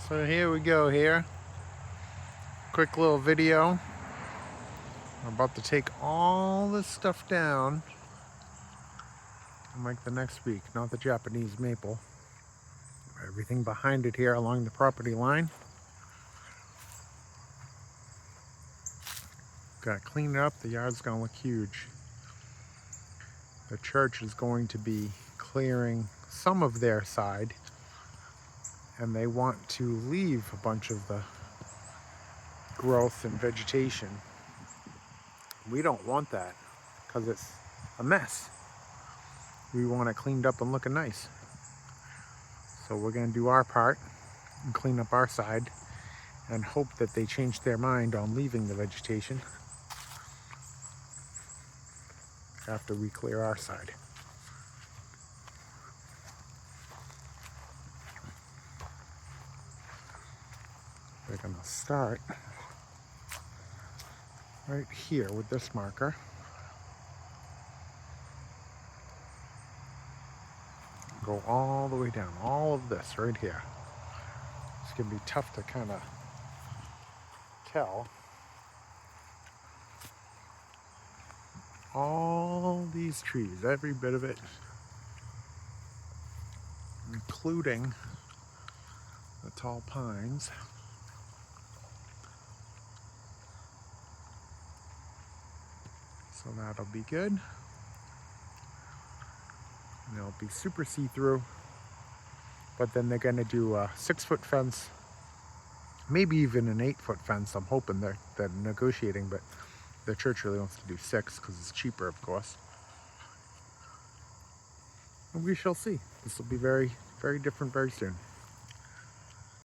So here we go here. Quick little video. I'm about to take all this stuff down in like the next week, not the Japanese maple. Everything behind it here along the property line. Gotta clean it up, the yard's gonna look huge. The church is going to be clearing some of their side, and they want to leave a bunch of the growth and vegetation. We don't want that because it's a mess. We want it cleaned up and looking nice. So we're going to do our part and clean up our side and hope that they change their mind on leaving the vegetation after we clear our side. We're going to start right here with this marker. Go all the way down, all of this right here. It's going to be tough to kind of tell. All these trees, every bit of it, including the tall pines. So that'll be good. And it'll be super see-through. But then they're going to do a 6-foot fence, maybe even an 8-foot fence. I'm hoping they're negotiating, but the church really wants to do 6 because it's cheaper, of course. And we shall see. This will be very, very different very soon.